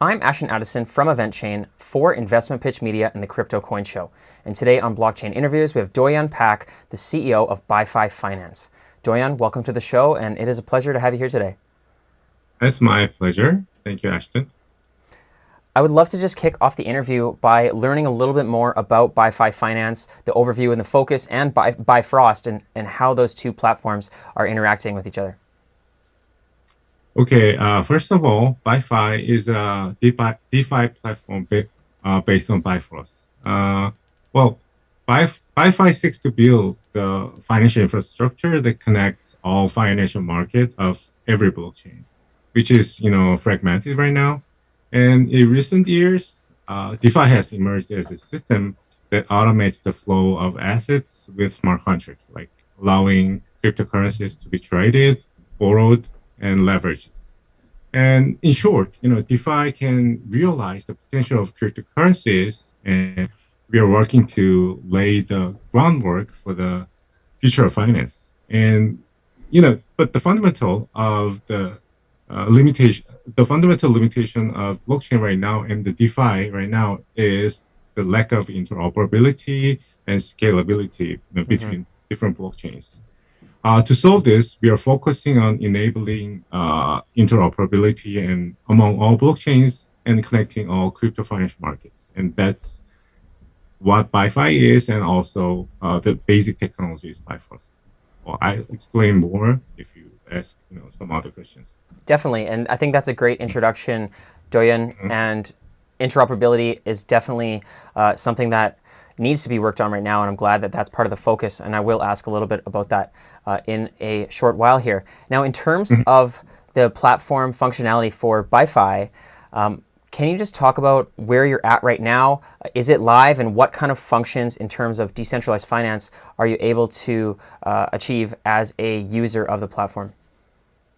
I'm Ashton Addison from EventChain for Investment Pitch Media and the Crypto Coin Show. And today on Blockchain Interviews, we have Dohyun Pak, the CEO of BiFi Finance. Dohyun, welcome to the show, and it is a pleasure to have you here today. It's my pleasure. Thank you, Ashton. I would love to just kick off the interview by learning a little bit more about BiFi Finance, the overview and the focus, and Bifrost, and how those two platforms are interacting with each other. Okay, first of all, BiFi is a DeFi platform based on Bifrost. Well, BiFi seeks to build the financial infrastructure that connects all financial market of every blockchain, which is, fragmented right now. And in recent years, DeFi has emerged as a system that automates the flow of assets with smart contracts, like allowing cryptocurrencies to be traded, borrowed, and leveraged. And in short, DeFi can realize the potential of cryptocurrencies, and we are working to lay the groundwork for the future of finance. And but the fundamental limitation of blockchain right now and the DeFi right now is the lack of interoperability and scalability Mm-hmm. between different blockchains. To solve this, we are focusing on enabling interoperability and among all blockchains and connecting all crypto financial markets. And that's what BiFi is, and also the basic technology is Bifrost. Well, I explain more if you ask, some other questions. Definitely, and I think that's a great introduction, Doyen. Mhm. And interoperability is definitely something that needs to be worked on right now, and I'm glad that that's part of the focus. And I will ask a little bit about that in a short while here. Now, in terms Mhm. of the platform functionality for BiFi, can you just talk about where you're at right now? Is it live, and what kind of functions in terms of decentralized finance are you able to achieve as a user of the platform?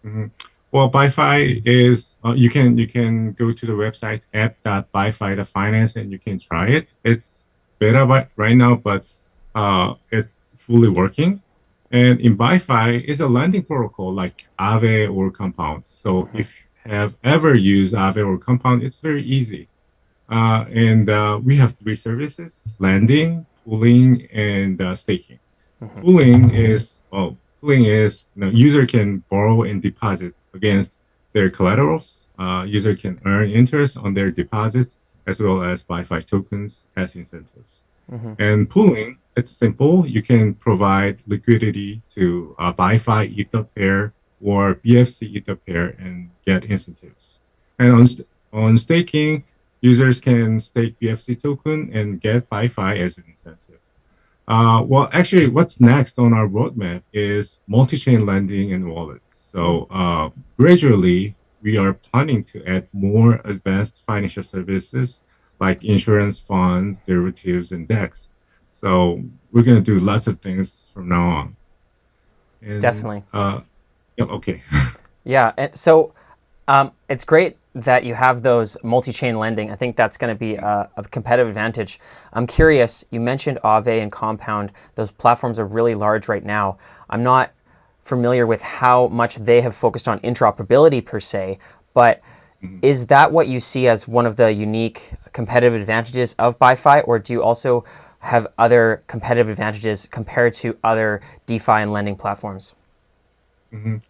Mhm. Well, BiFi is you can go to the website app.bifi.finance and you can try it. It's beta right now, but it's fully working. And in BiFi, it's a lending protocol like Aave or Compound. So Mm-hmm. if you have ever used Aave or Compound, it's very easy. And we have three services: lending, pooling, and staking. Mm-hmm. Pooling is user can borrow and deposit against their collaterals. User can earn interest on their deposits as well as BiFi tokens as incentives. Mm-hmm. And pooling, it's simple. You can provide liquidity to BiFi Ether pair or BFC Ether pair and get incentives. And on staking, users can stake BFC token and get BiFi as an incentive. Well, actually, what's next on our roadmap is multi-chain lending and wallets. So gradually, we are planning to add more advanced financial services like insurance, funds, derivatives, and DEX. So we're going to do lots of things from now on. And Definitely. yeah, okay. Yeah, and so it's great that you have those multi-chain lending. I think that's going to be a competitive advantage. I'm curious, you mentioned Aave and Compound. Those platforms are really large right now. I'm not familiar with how much they have focused on interoperability per se, but Mhm. is that what you see as one of the unique competitive advantages of BiFi, or do you also have other competitive advantages compared to other DeFi and lending platforms? Mhm.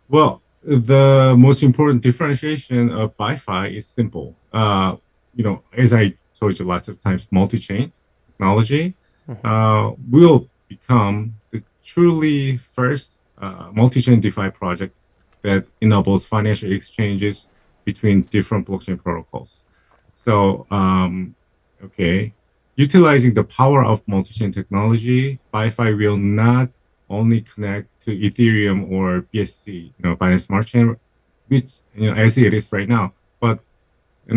Well, the most important differentiation of BiFi is simple. As I told you lots of times, multi-chain technology Mm-hmm. will become the truly first multi-chain DeFi project that enables financial exchanges between different blockchain protocols. So, okay, utilizing the power of multi-chain technology, BiFi will not only connect to Ethereum or BSC, Binance Smart Chain, which as it is right now, but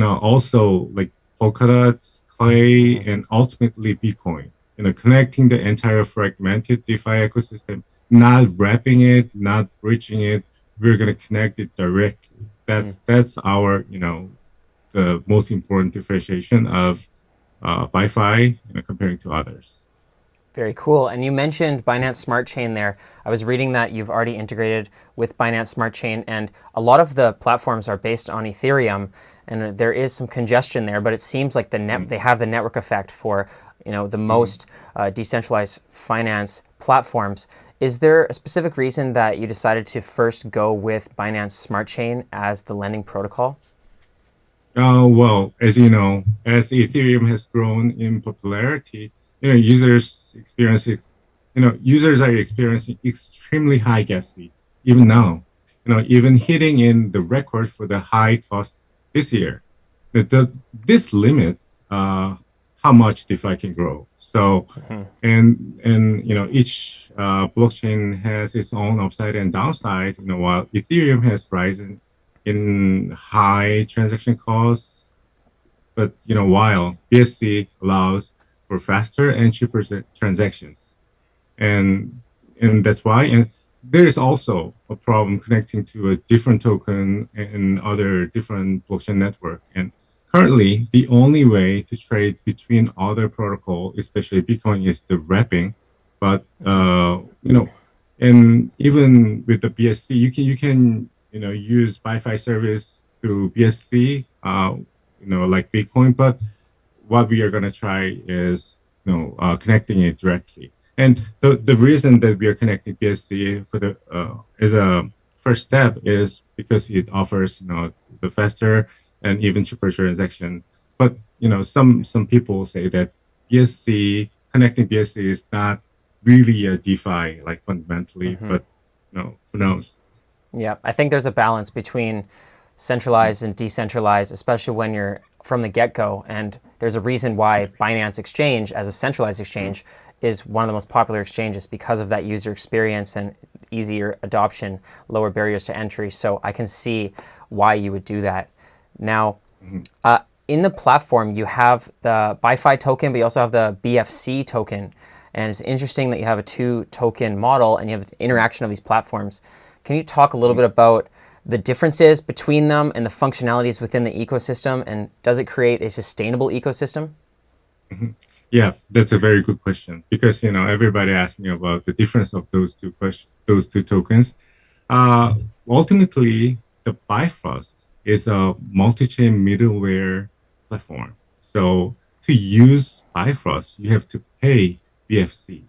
also like Polkadot, Clay, Mm-hmm. and ultimately Bitcoin. Connecting the entire fragmented DeFi ecosystem, not wrapping it, not bridging it. We're gonna connect it directly. That's our the most important differentiation of BiFi comparing to others. Very cool. And you mentioned Binance Smart Chain there. I was reading that you've already integrated with Binance Smart Chain, and a lot of the platforms are based on Ethereum, and there is some congestion there. But it seems like they have the network effect for the most decentralized finance platforms. Is there a specific reason that you decided to first go with Binance Smart Chain as the lending protocol? Well, as you know, as Ethereum has grown in popularity, users are experiencing extremely high gas fee even now. Even hitting in the record for the high cost this year. This limits how much DeFi can grow. So, and each blockchain has its own upside and downside. While Ethereum has risen in high transaction costs, but while BSC allows for faster and cheaper transactions, and that's why. And there is also a problem connecting to a different token and other different blockchain network. And currently, the only way to trade between other protocol, especially Bitcoin, is the wrapping. But and even with the BSC, you can use BiFi service through BSC, like Bitcoin. But what we are going to try is connecting it directly. And the reason that we are connecting BSC for the as a first step is because it offers the faster and even cheaper transaction. But some people say that BSC connecting BSC is not really a DeFi like fundamentally, but who knows? Yeah, I think there's a balance between centralized and decentralized, especially when you're from the get-go. And there's a reason why Binance Exchange, as a centralized exchange, is one of the most popular exchanges because of that user experience and easier adoption, lower barriers to entry. So I can see why you would do that. Now, in the platform, you have the BiFi token, but you also have the BFC token. And it's interesting that you have a two-token model and you have the interaction of these platforms. Can you talk a little bit about the differences between them and the functionalities within the ecosystem? And does it create a sustainable ecosystem? Yeah, that's a very good question because everybody asks me about the difference of those two tokens. Ultimately, the Bifrost is a multi-chain middleware platform. So to use Bifrost, you have to pay BFC.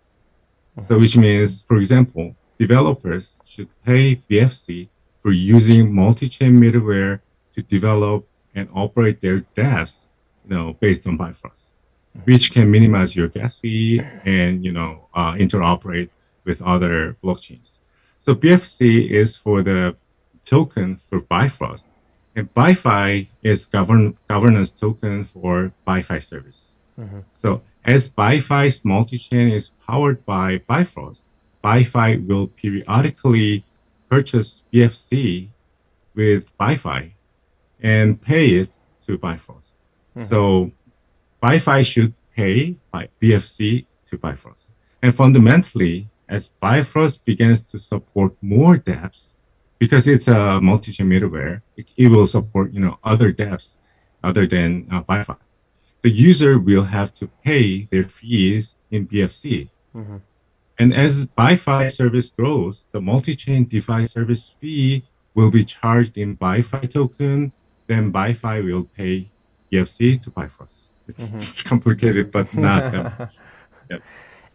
So which means, for example, developers should pay BFC for using multi-chain middleware to develop and operate their dApps, based on Bifrost, which can minimize your gas fee and interoperate with other blockchains. So BFC is for the token for Bifrost, and BiFi is governance token for BiFi service. So as BiFi's multi-chain is powered by Bifrost, BiFi will periodically purchase BFC with BiFi and pay it to Bifrost. So BiFi should pay by BFC to Bifrost. And fundamentally, as Bifrost begins to support more dApps, because it's a multi-chain middleware, it will support other dApps other than BiFi. The user will have to pay their fees in BFC. And as BiFi service grows, the multi-chain DeFi service fee will be charged in BiFi token. Then BiFi will pay BFC to Bifrost. It's complicated, but not that much. Yeah.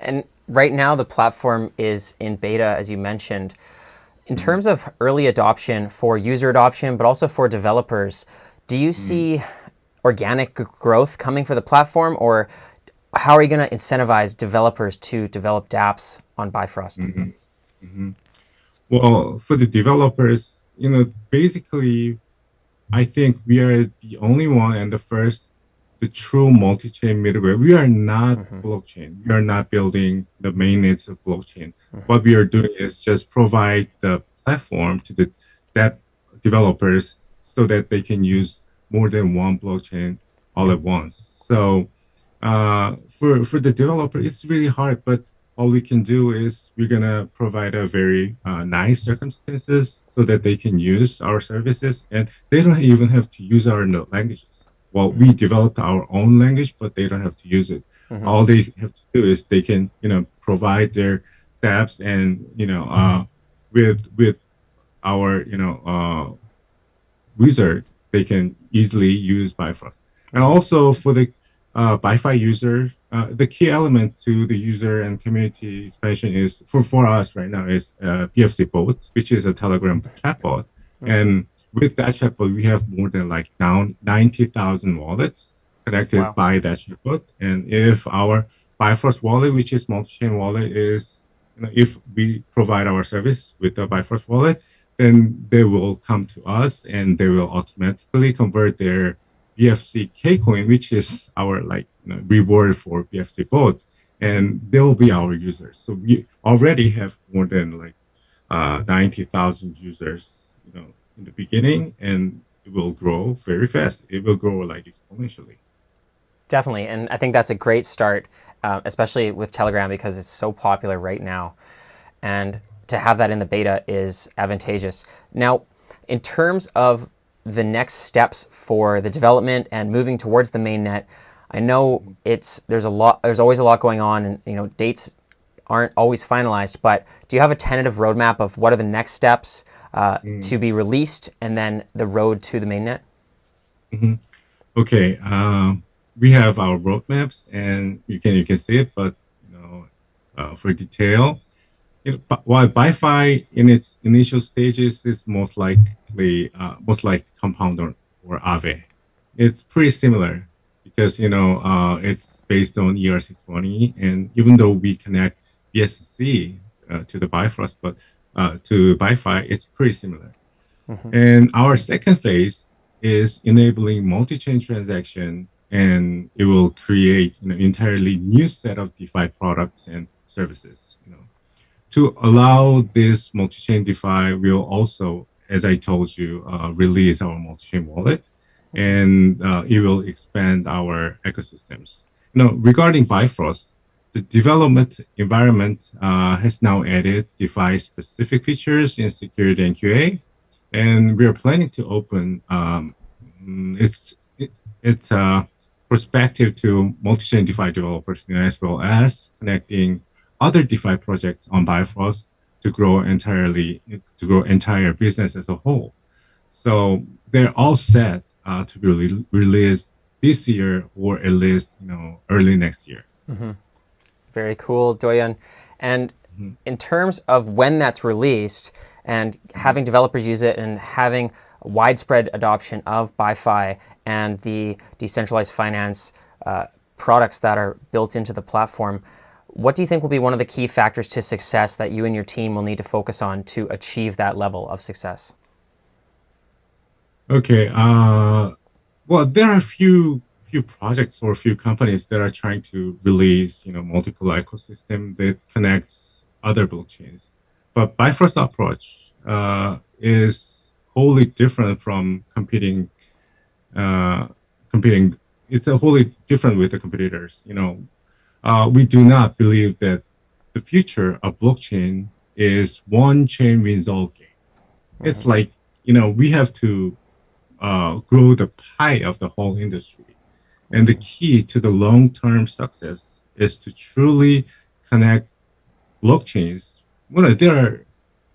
And right now, the platform is in beta, as you mentioned. In terms of early adoption for user adoption, but also for developers, do you see organic growth coming for the platform, or how are you going to incentivize developers to develop dApps on Bifrost? Well, for the developers, basically, I think we are the only one and the first, the true multi-chain middleware. We are not blockchain. We are not building the main needs of blockchain. What we are doing is just provide the platform to the that developers so that they can use more than one blockchain all at once. So for the developer, it's really hard, but all we can do is we're gonna provide a very nice circumstances so that they can use our services, and they don't even have to use our languages. Well, we developed our own language, but they don't have to use it. All they have to do is they can, provide their dApps and, with our, wizard, they can easily use Bifrost. And also for the BiFi user, the key element to the user and community expansion is for us right now is BFC bot, which is a Telegram chatbot. And with that chatbot, we have more than like now 90,000 wallets connected Wow. by that chatbot. And if our Bifrost wallet, which is multi-chain wallet, is if we provide our service with the Bifrost wallet, then they will come to us and they will automatically convert their BFC K coin, which is our reward for BFC bot, and they'll be our users. So we already have more than 90,000 users, in the beginning, and it will grow very fast. It will grow like exponentially. Definitely. And I think that's a great start, especially with Telegram because it's so popular right now. And to have that in the beta is advantageous. Now, in terms of the next steps for the development and moving towards the mainnet, I know there's always a lot going on, and dates aren't always finalized. But do you have a tentative roadmap of what are the next steps to be released, and then the road to the mainnet? Mm-hmm. Okay, we have our roadmaps, and you can see it, but for detail, while BiFi in its initial stages is most like Compound or Aave, it's pretty similar because it's based on ERC20, and even though we connect BSC to the Bifrost, but to BiFi, it's pretty similar. And our second phase is enabling multi-chain transaction, and it will create an entirely new set of DeFi products and services. To allow this multi-chain DeFi, we'll also, as I told you, release our multi-chain wallet, and it will expand our ecosystems. Regarding Bifrost, the development environment has now added DeFi-specific features in security and QA, and we are planning to open its perspective to multi-chain DeFi developers, as well as connecting other DeFi projects on Bifrost to grow entire business as a whole. So they're all set to be released this year, or at least early next year. Very cool, Dohyun. And in terms of when that's released and having developers use it and having widespread adoption of BiFi and the decentralized finance products that are built into the platform, what do you think will be one of the key factors to success that you and your team will need to focus on to achieve that level of success? Okay. Well, there are a few projects or a few companies that are trying to release, multiple ecosystem that connects other blockchains. But Bifrost approach is wholly different from competing. It's a wholly different with the competitors. We do not believe that the future of blockchain is one chain wins all game. It's like, we have to grow the pie of the whole industry. And the key to the long-term success is to truly connect blockchains. There are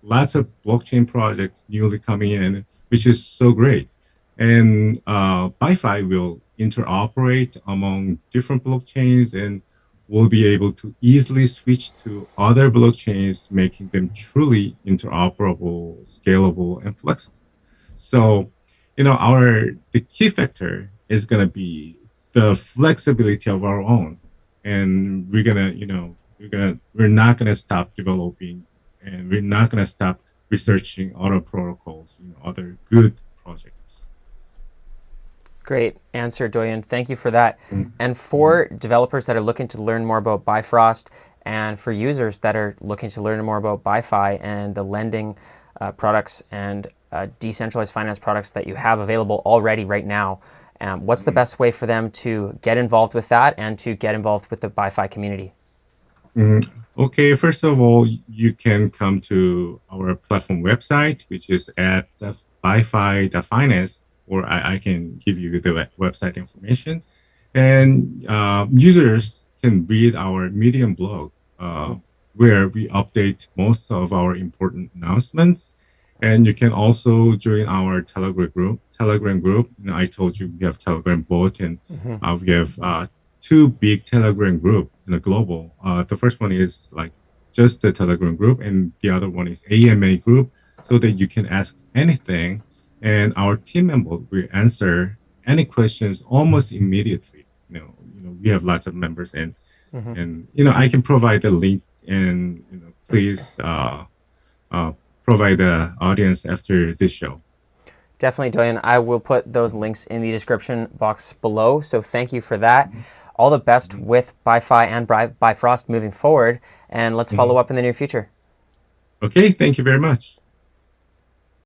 lots of blockchain projects newly coming in, which is so great. And BiFi will interoperate among different blockchains and will be able to easily switch to other blockchains, making them truly interoperable, scalable, and flexible. So, the key factor is going to be the flexibility of our own, and we're not gonna stop developing, and we're not gonna stop researching other protocols, other good projects. Great answer, Dohyun. Thank you for that. Mhm. And for developers that are looking to learn more about Bifrost, and for users that are looking to learn more about BiFi and the lending products and decentralized finance products that you have available already right now, what's the best way for them to get involved with that and to get involved with the BiFi community? Okay, first of all, you can come to our platform website, which is at BiFi.finance, or I can give you the website information. And users can read our Medium blog, where we update most of our important announcements. And you can also join our Telegram group. I told you we have Telegram bot, and we have two big Telegram group in the global. The first one is like just the Telegram group, and the other one is AMA group, so that you can ask anything, and our team member will answer any questions almost immediately. We have lots of members, and I can provide the link, and please provide the audience after this show. Definitely, Dohyun. I will put those links in the description box below. So thank you for that. All the best with BiFi and Bifrost moving forward, and let's follow up in the near future. Okay, thank you very much.